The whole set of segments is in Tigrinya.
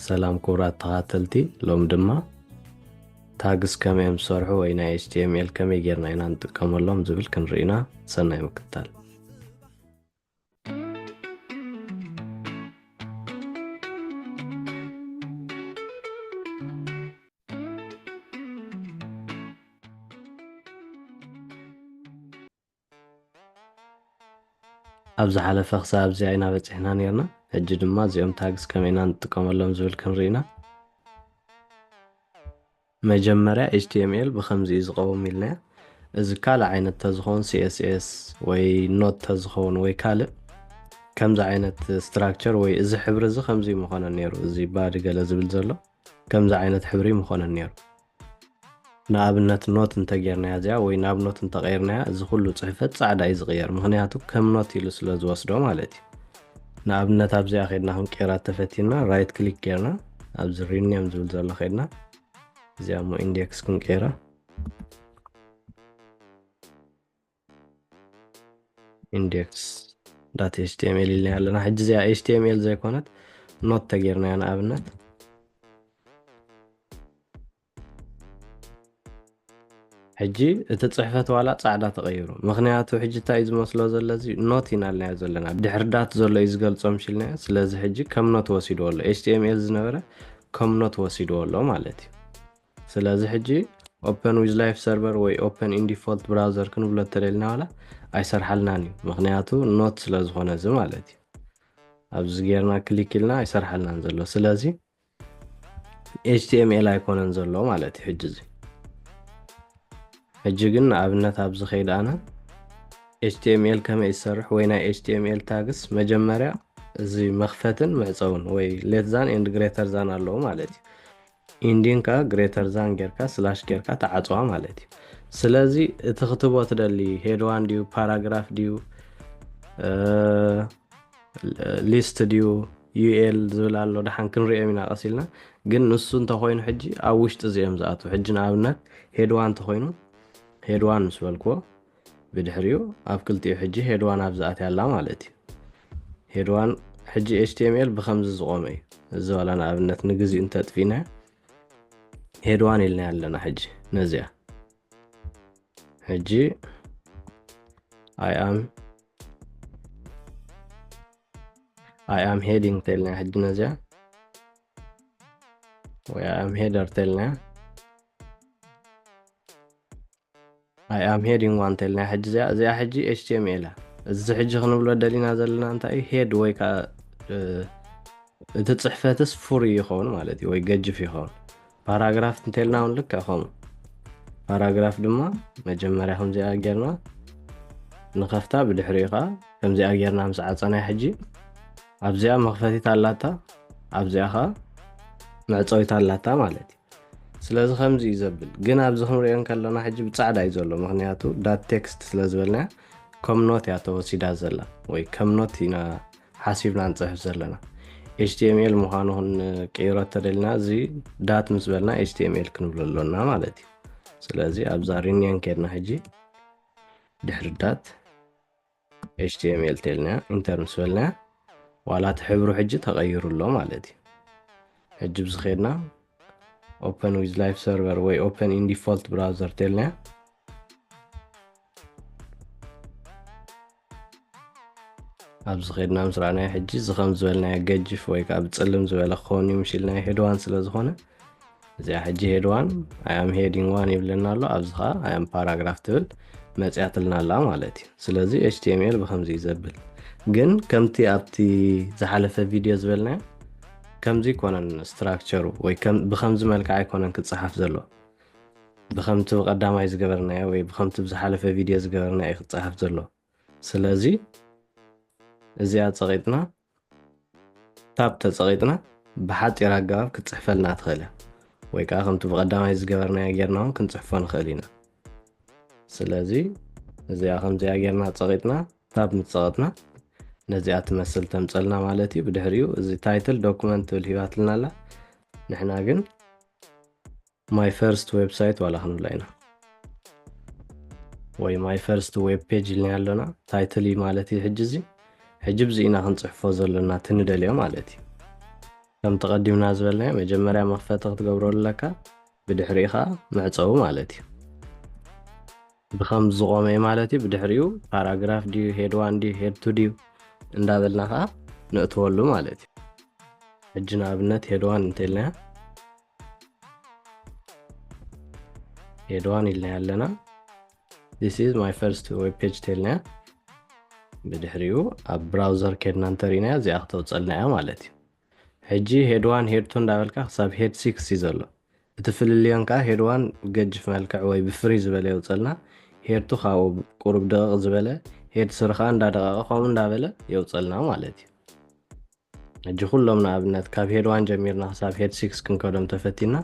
سلام كورات تغاتلتي لوم دما تاغس كمي مسورحو وينا HTML كمي جيرنا إنا نتقام اللوم زبل كنرئينا سنة مكتال أبز حالة فخصة أبزي عينا بتحنا نيرنا هجد ما زيوم تاغس كمي إنا نتقام اللوم زبل كنرئينا مجمرة HTML بخمزي إزغاو ميلنا إذا كالا عينة تزخون CSS وي نوت تزخون وي كالا كمزا عينة structure وي إذا حبر إذا خمزي مخانا نيرو إذا باري قال زبل زلو كمزا عينة حبري مخانا نيرو نابنت نوت انت غيرنا يا وي ناب نوت انت غيرنا እዚ ኩሉ ጽሕፈት ጻዕዳ እዩ ዝغير ምክንያቱ ከም ኖት ኢሉ ስለ ዝወስዶ ማለት እዩ ንኣብነት ኣብዚ ኣኼድና ከም ቄራት ተፈቲና ራይት ክሊክ ጌርና ኣብዚ ሪኔም ዝብል ዘሎ ኼድና እዚኣ ሞ ኢንዴክስ ክንቀይራ ኢንዴክስ ዳት ኤችቲኤምኤል ኢልና ያለና ሕጂ እዚኣ ኤችቲኤምኤል ዘይኮነት ኖት ተገይርና ያ ንኣብነት ሕጂ እቲ ጽሕፈት ዋላ ጻዕዳ ተቐይሩ ምክንያቱ ሕጂ እንታይ ዝመስሎ ዘለዚ ኖት ኢናልና ዘለና ድሕርዳት ዘሎ እዩ ዝገልጾም ሽልና ስለዚ ሕጂ ከም ኖት ወሲድዎ ኣሎ HTML ዝነበረ ከም ኖት ወሲድዎ ኣሎ ማለት እዩ ስለዚ ሕጂ ኦፕን ዊዝ ላይፍ ሰርቨር ወይ ኦፕን ኢን ዲፎልት ብራውዘር ክንብሎ ተደልና ዋላ ኣይሰርሐልናን እዩ ምክንያቱ ኖት ስለ ዝኾነ እዚ ማለት እዩ ኣብዚ ጌርና ክሊክ ኢልና ኣይሰርሐልናን ዘሎ ስለዚ HTML ኣይኮነን ዘሎ ማለት እዩ ሕጂ ሕጂ ግን ኣብነት ኣብዚ ኸይድ ኣነ HTML ከመይ ይሰርሕ ወይ ናይ HTML ታግስ መጀመርያ እዚ መኽፈትን ምዕፀውን ወይ ሌት ዛን ኤንድ ግሬተር ዛን ኣለዎ ማለት እዩ ኢንዲንካ ግሬተር ዛን ጌርካ ስላሽ ጌርካ ተዓጽዋ ማለት እዩ ስለዚ እቲ ክትቦ ትደሊ ሄድ ዋን ዲዩ ፓራግራፍ ዲዩ ሊስት ዲዩ UL ዝብል ኣሎ ድሓን ክንሪኦም ኢና ቀሲልና ግን ንሱ እንተኾይኑ ሕጂ ኣብ ውሽጢ እዚኦም ዝኣቱ ሕጂ ንኣብነት ሄድ ዋን እንተኾይኑ ሄድ ዋን ምስ በልክዎ ብድሕሪኡ ኣብ ክልቲኡ ሕጂ ሄድ ዋን ኣብ ዝኣት ያላ ማለት እዩ ሄድ ዋን ሕጂ HTML ብኸምዚ ዝቆመ እዩ እዚ ዋላ ንኣብነት ንግዚኡ እንተጥፊና ሄድ ዋን ኢልና ያለና ሕጂ ነዚያ ሕጂ I am heading ተልና ሕጂ ነዚያ ወይ I am header ተልና I am heading one ተልና ሕጂ እዚኣ ሕጂ HTML እዚ ሕጂ ክንብሎ ደሊና ዘለና እንታይ ሄድ ወይ ካ እቲ ጽሕፈትስ ፉሪ ይኸውን ማለት እዩ ወይ ገጅፍ ይኸውን ፓራግራፍ እንተልና እውን ልክ ኣኸም ፓራግራፍ ድማ መጀመርያ ከምዚኣ ጌርና ንኸፍታ ብድሕሪኻ ከምዚኣ ጌርና ምስ ዓፀና ሕጂ ኣብዚኣ መኽፈቲት ኣላታ ኣብዚኣ ኸ መዕፀዊት ኣላታ ማለት እዩ ስለዚ ከምዚ ይዘብል ግን ኣብዚ ክንሪኦ ከለና ሕጂ ብጻዕዳ እዩ ዘሎ ምክንያቱ ዳት ቴክስት ስለ ዝበልና ከም ኖት ያ ተወሲዳ ዘላ ወይ ከም ኖት ኢና ሓሲብና ንጽሕፍ ዘለና HTML ምዃኑ ቀይሮ ተደልና እዚ ዳት ምስ በልና HTML ክንብሎ ኣለና ማለት እዩ ስለዚ ኣብዛ ሪኔም ከድና ሕጂ ድሕሪ ዳት HTML ተልና ኢንተር ምስ በልና ዋላ ትሕብሩ ሕጂ ተቐይሩሎ ማለት እዩ ሕጂ ብዝኸድና open with live server ወይ open in default browser ተልና ኣብዚ ኸድና ምስራና ሕጂ ዝኸም ዝበልና ገጅፍ ወይ ካብ ጽልም ዝበለ ኾን ይምሽልና ሄድዋን ስለ ዝኾነ እዚኣ ሕጂ ሄድዋን I am heading one ይብለና ኣሎ ኣብዚ ኸ I am paragraph ትብል መጽያትልና ኣላ ማለት እዩ ስለዚ HTML ብኸምዚ ይዘብል ግን ከምቲ ኣብቲ ዝሓለፈ ቪድዮ ዝበልና ከምዚ ኮነን ስትራክቸሩ ወይ ብኸምዚ መልክዕ ኣይኮነን ክጽሓፍ ዘሎ ብኸምቲ ቀዳማይ ዝገበርናዮ ወይ ብኸምቲ ዝሓለፈ ቪድዮ ዝገበርናዮ ክጽሓፍ ዘሎ ስለዚ እዚኣ ጸቂጥና ታብ ተጸቂጥና ብሓጺር ኣገባብ ክትጽሕፈልና ትኽእል ወይ ከዓ ከምቲ ብቀዳማይ ዝገበርናዮ ጌርና ክንጽሕፎ ንኽእል ኢና ስለዚ እዚኣ ከምዚኣ ጌርና ጸቂጥና ታብ ምትጸቂጥና ነዚኣ ትመስል ተምጸልና ማለት እዩ ብድሕሪኡ እዚ ታይትል ዶክመንት ብል ሂባትልና ኣላ ንሕና ግን ማይ ፈርስት ዌብሳይት ዋላ ክንብላ ኢና ወይ ማይ ፈርስት ዌብ ፔጅ ኢልና ያለና ታይትል ማለት እዩ ሕጂ እዚ ሕጂ ብዚ ኢና ክንጽሕፎ ዘለና ትንደልዮ ማለት እዩ كم تقدمنا زبلنا مجمريا مخفتة تقبروا لك بدحريخا معصو مالتي بخمس زقومي مالتي بدحريو باراجراف دي هيد 1 دي هيد 2 دي እንዳበልናኻ ንእትወሉ ማለት እዩ ሕጂ ንኣብነት ሄድ 1 እንተልና ሄድ 1 ኢልና ያለና this is my first web page ተልና ብድሕሪኡ ኣብ ብራውዘር ከድና እንተሪና እዚኣ ክትወፅልና እያ ማለት እዩ ሕጂ ሄድ 1 ሄድ 2 እንዳበልካ ክሳብ ሄድ 6 እዩ ዘሎ እቲ ፍልልዮን ከዓ ሄድ 1 ገጅፍ መልክዕ ወይ ብፍሪ ዝበለ ይውፅልና ሄድ 2 ካብኡ ቁሩብ ደቂቕ ዝበለ ሄድ 3 ከዓ እንዳደቀቀ ከምኡ እንዳበለ ይውፅልና ማለት እዩ ሕጂ ኩሎም ንኣብነት ካብ ሄድ 1 ጀሚርና ክሳብ ሄድ 6 ክንከዶም ተፈቲና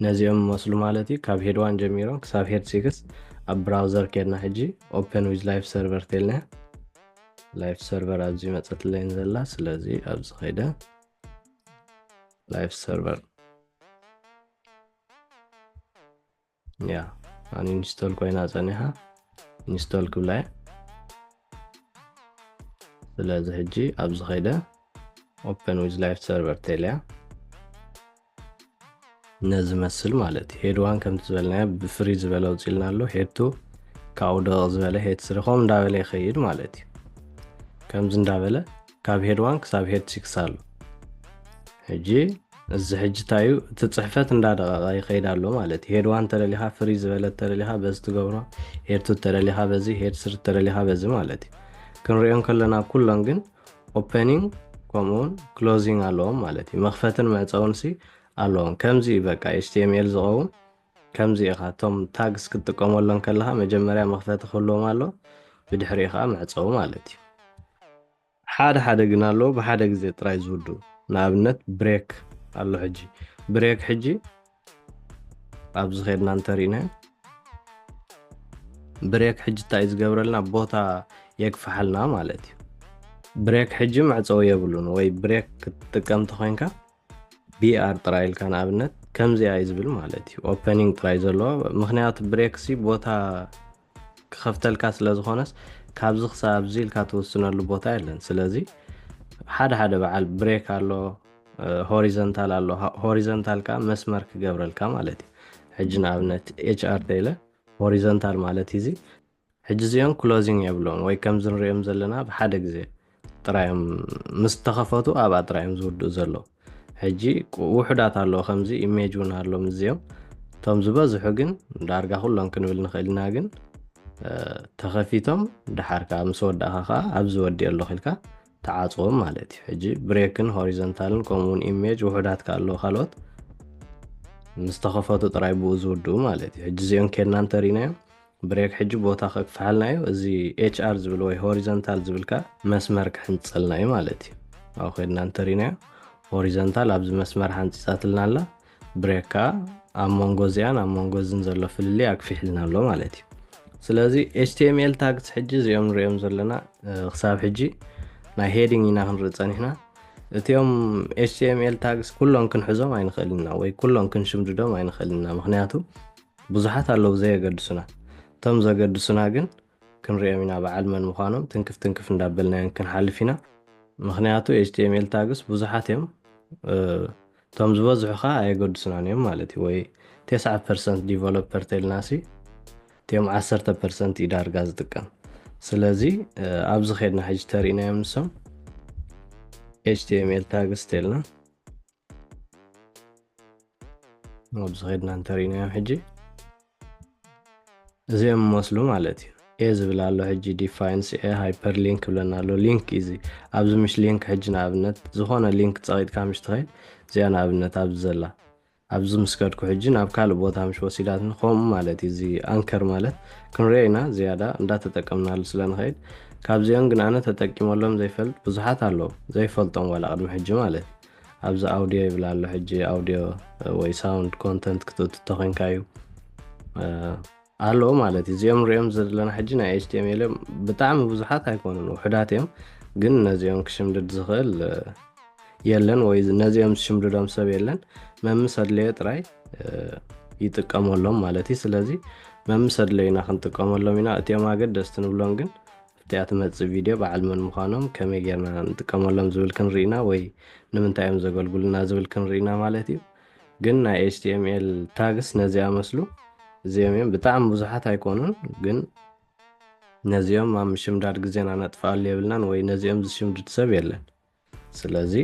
ነዚኦም መስሉ ማለት እዩ ካብ ሄድ 1 ጀሚሮም ክሳብ ሄድ 6 ኣብ ብራውዘር ከድና ሕጂ ኦፕን ዊዝ ላይቭ ሰርቨር ተልና ላይቭ ሰርቨር ኣብዚ መፅትለይን ዘላ ስለዚ ኣብዚ ኸይደ ላይቭ ሰርቨር ያ ኣን ኢንስቶል ኮይና ፀኒሓ ኢንስቶል ክብላይ ስለዚ ሕጂ ኣብዚ ኸይደ ኦፕን ዊዝ ላይቭ ሰርቨር ተልያ ነዚ መስል ማለት ሄድ 1 ከም ዝበልና ብፍሪ ዝበለ ውፅልና ኣሎ ሄድ 2 ካብኡ ደቂቕ ዝበለ ሄድ 3 ከም እንዳበለ ይኸይድ ማለት እዩ ከምዚ እንዳበለ ካብ ሄድ 1 ክሳብ ሄድ 6 ኣሎ ሕጂ እዚ ሕጂ ታዩ እቲ ፅሕፈት እንዳደቀቀ ይኸይድ ኣሎ ማለት ሄድ 1 ተለሊኻ ፍሪ ዝበለ ተለሊኻ በዚ ትገብሮ ሄድ 2 ተለሊኻ በዚ ሄድ 3 ተለሊኻ በዚ ማለት እዩ ክንሪኦም ከለና ኩሎም ግን ኦፕኒንግ ከምኡን ክሎዚንግ ኣለዎም ማለት እዩ መኽፈትን መዕፀውን ሲ ኣለዎም ከምዚ በቃ HTML ዝኸውን ከምዚ ኢኻ ቶም ታግስ ክትጥቀመሎም ከለኻ መጀመርያ መኽፈቲ ክህልዎም ኣሎ ብድሕሪኡ ከዓ መዕፀው ማለት እዩ ሓደ ግን ኣሎ ብሓደ ግዜ ጥራይ ዝውድኡ ንኣብነት ብሬክ ኣሎ ሕጂ ብሬክ ሕጂ ኣብዚ ኸድና እንተሪእና ብሬክ ሕጂ እንታይ ዝገብረልና ቦታ የክፈሓልና ማለት እዩ ብሬክ ሕጂ መዕፀው የብሉን ወይ ብሬክ ክትጥቀም ተኾይንካ BR ጥራይ ኢልካ ንኣብነት ከምዚ ኣይ ዝብል ማለት እዩ ኦፕኒንግ ጥራይ ዘለዎ ምክንያቱ ብሬክ ሲ ቦታ ክኸፍተልካ ስለ ዝኾነስ ካብዚ ክሳብ ኣብዚ ኢልካ ትወስነሉ ቦታ የለን ስለዚ ሓደ በዓል ብሬክ ኣሎ ሆሪዞንታል ኣሎ ሆሪዞንታል ከዓ መስመር ክገብረልካ ማለት እዩ ሕጂ ንኣብነት HR ተይለ ሆሪዞንታል ማለት እዚ ሕጂ እዚኦም ክሎዚንግ የብሎም ወይ ከምዚ ንሪኦም ዘለና ብሓደ ግዜ ጥራዮም ምስ ተኸፈቱ ኣብኣ ጥራዮም ዝውድኡ ዘለዉ ሕጂ ውሕዳት ኣሎ ከምዚ ኢሜጅ እውን ኣሎ ምዝዮም ቶም ዝበዝሑ ግን ዳርጋ ኩሎም ክንብል ንኽእል ኢና ግን ተኸፊቶም ድሓርካ ምስ ወዳእኻ ከዓ ኣብዚ ወዲእ ኣሎ ኺልካ ተዓፅዎም ማለት እዩ ሕጂ ብሬክን ሆሪዞንታልን ከምኡውን ኢሜጅ ውሕዳት ከዓ ኣለዉ ካልኦት ምስ ተኸፈቱ ጥራይ ብኡ ዝውድኡ ማለት እዩ ሕጂ እዚኦም ከድና እንተሪእናዮም ብሬክ ሕጂ ቦታ ከክፍሓልና እዩ እዚ HR ዝብል ወይ ሆሪዞንታል ዝብልካ መስመር ክሕንፀልና እዩ ማለት እዩ ኣብኡ ከድና እንተሪእናዮ ሆሪዞንታል ኣብዚ መስመር ሓንፂፃትልና ኣላ ብሬክ ከዓ ኣብ መንጎ እዚኣን ኣብ መንጎ እዝን ዘሎ ፍልልይ ኣክፊሕልና ኣሎ ማለት እዩ ስለዚ HTML ታግስ ሕጂ እዚኦም ንሪኦም ዘለና ክሳብ ሕጂ ናይ ሄዲንግ ኢና ክንርኢ ፀኒሕና እቲኦም HTML ታግስ ኩሎም ክንሕዞም ኣይንኽእልና ወይ ኩሎም ክንሽምድዶም ኣይንኽእልና ምክንያቱ ብዙሓት ኣለዉ ዘየገድሱና እቶም ዘገድሱና ግን ክንሪኦም ኢና በዓል መን ምዃኖም ትንክፍ እንዳበልናዮን ክንሓልፍ ኢና ምክንያቱ HTML ታግስ ብዙሓት እዮም እቶም ዝበዝሑ ከዓ ኣየገድሱናን እዮም ማለት እዩ ወይ 9% ዲቨሎፐር ተልናሲ እቲኦም 10% ይዳርጋ ዝጥቀም ስለዚ ኣብዚ ኸድና ሕጂ ተሪእናዮም ንሶም HTML ታግስ ተልና ኣብዚ ኸድና እንተሪእናዮም ሕጂ እዚኦም መስሉ ማለት እዩ ዝብል ኣሎ ሕጂ ዲፋይንስ ሃይፐርሊንክ ብለና ኣሎ ሊንክ እዚ ኣብዚ ምሽ ሊንክ ሕጂ ንኣብነት ዝኾነ ሊንክ ፀቒጥካ ምሽ ትኸይድ እዚኣ ንኣብነት ኣብዚ ዘላ ኣብዚ ምስ ከድኩ ሕጂ ናብ ካልእ ቦታ ምሽ ወሲዳትን ከምኡ ማለት እዩ እዚ ኣንከር ማለት ክንሪኦ ኢና ዝያዳ እንዳተጠቀምናሉ ስለንኸይድ ካብዚኦም ግን ኣነ ተጠቂመሎም ዘይፈልጥ ብዙሓት ኣለዉ ዘይፈልጦም ዋላ ቅድሚ ሕጂ ማለት ኣብዚ ኣውዲዮ ይብላ ኣሎ ሕጂ ኣውዲዮ ወይ ሳውንድ ኮንተንት ክትእትቶ ኮይንካ እዩ ኣለዉ ማለት እዩ እዚኦም ንሪኦም ዘለና ሕጂ ናይ HTML ብጣዕሚ ብዙሓት ኣይኮኑን ውሕዳት እዮም ግን ነዚኦም ክሽምድድ ዝኽእል የለን ወይ ነዚኦም ዝሽምድዶም ሰብ የለን መምስ ኣድለየ ጥራይ ይጥቀመሎም ማለት እዩ ስለዚ መምስ ኣድለይና ክንጥቀመሎም ኢና እቲኦም ኣገደስቲ ንብሎም ግን እቲኣ ትመጽእ ቪድዮ በዓል መን ምዃኖም ከመይ ጌርና ንጥቀመሎም ዝብል ክንርኢና ወይ ንምንታይ እዮም ዘገልግሉና ዝብል ክንርኢና ማለት እዩ ግን ናይ HTML ታግስ ነዚኣ መስሉ እዚኦም እዮም ብጣዕሚ ብዙሓት ኣይኮኑን ግን ነዚኦም ኣብ ምሽምዳድ ግዜና ነጥፍኣሉ የብልናን ወይ ነዚኦም ዝሽምድድ ሰብ የለን ስለዚ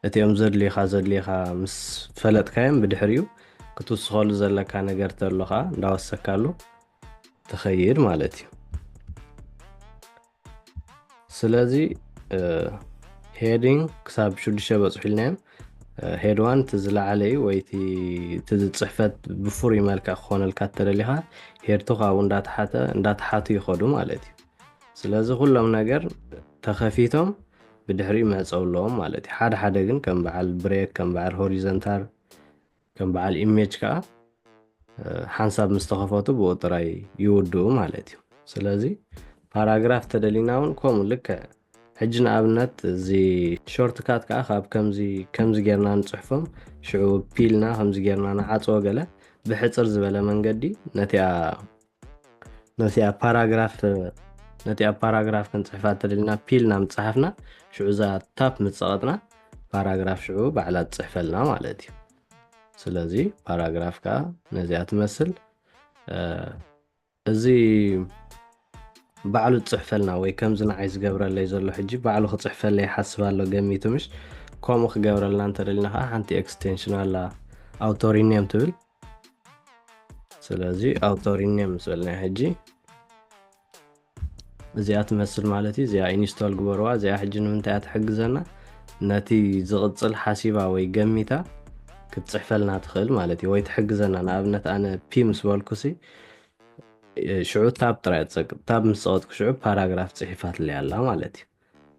እቲኦም ዘድልየኻ ምስ ፈለጥካዮም ብድሕሪኡ ክትውስኸሉ ዘለካ ነገር ተሎ ከዓ እንዳወሰካሉ ትኸይድ ማለት እዩ ስለዚ ሄዲንግ ክሳብ 6 በፅሑ ኢልናዮም ሄድ 1 ትዝለዓለ እዩ ወይ እቲ ፅሕፈት ብፍሩይ መልክዕ ክኾነልካ እተደሊኻ ሄድ 2 ካብኡ እንዳተሓቱ ይኸዱ ማለት እዩ ስለዚ ኩሎም ነገር ተኸፊቶም ብድሕሪኡ መዕፀው ኣለዎም ማለት እዩ ሓደ ሓደ ግን ከም በዓል ብሬክ ከም በዓል ሆሪዘንታል ከም በዓል ኢሜጅ ከዓ ሓንሳብ ምስ ተኸፈቱ ብኡ ጥራይ ይውድኡ ማለት እዩ ስለዚ ፓራግራፍ ተደሊና እውን ከምኡ ልክዕ ሕጂ ንኣብነት እዚ ሾርት ካት ከዓ ካብ ከምዚ ጌርና ንፅሕፎም ሽዑ ፒልና ከምዚ ጌርና ንዓፅዎ ገለ ብሕፅር ዝበለ መንገዲ ነቲኣ ፓራግራፍ ክንፅሕፋ ተደሊና ፒልና ምፅሓፍና ሽዑ እዛ ታፕ ምፀቐጥና ፓራግራፍ ሽዑ ባዕላ ትፅሕፈልና ማለት እዩ ስለዚ ፓራግራፍ ከዓ ነዚኣ ትመስል እዚ ባዕሉ ፅሕፈልና ወይ ከምዚ ንዓይ ዝገብረለይ ዘሎ ሕጂ ባዕሉ ክፅሕፈለይ ሓስባሎ ገሚቱ ምሽ ከምኡ ክገብረልና እንተደሊና ከዓ ሓንቲ ኤክስቴንሽን ኣላ ኣውቶሪኔም ትብል ስለዚ ኣውቶሪኔም ምስ በልና ሕጂ እዚኣ ትመስል ማለት እዩ እዚኣ ኢንስቶል ግበርዋ እዚኣ ሕጂ ንምንታይ ትሕግዘና ነቲ ዝቕፅል ሓሲባ ወይ ገሚታ ክትፅሕፈልና ትኽእል ማለት እዩ ወይ ትሕግዘና ንኣብነት ኣነ ፒ ምስ በልኩሲ ሽዑ ታብ ጥራይ ትፀቅጥ ታብ ምስ ፀቐጥኩ ሽዑ ፓራግራፍ ፅሒፋትለይ ኣላ ማለት እዩ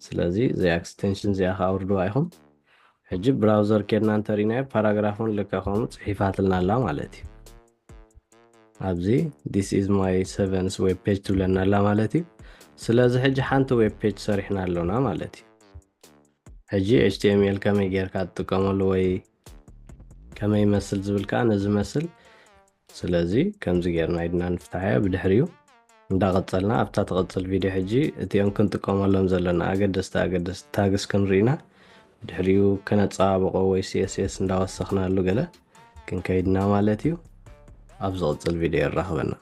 ስለዚ እዚኣ ኤክስቴንሽን እዚኣ ከዓ ውርድዋ ኢኹም ሕጂ ብራውዘር ኬድና እንተሪናዮ ፓራግራፉን ልከኸሙ ፅሒፋትልና ኣላ ማለት እዩ ኣብዚ this is my 7th web page ትብለና ኣላ ማለት እዩ ስለዚ ሕጂ ሓንቲ ዌብ ፔጅ ሰሪሕና ኣለና ማለት እዩ ሕጂ HTML ከመይ ጌርካ ትጥቀመሉ ወይ ከመይ ይመስል ዝብል ከዓ ነዚ መስል ስለዚ ከምዚ ጌርና ኢድና ንፍታሐያ ብድሕሪኡ እንዳቐፀልና ኣብታ ትቕፅል ቪድዮ ሕጂ እቲኦም ክንጥቀመሎም ዘለና ኣገደስቲ ታግስ ክንርኢና ድሕሪኡ ከነፀባበቆ ወይ CSS እንዳወሰኽናሉ ገለ ክንከይድና ማለት እዩ ኣብ ዝቕፅል ቪድዮ ይራኸበና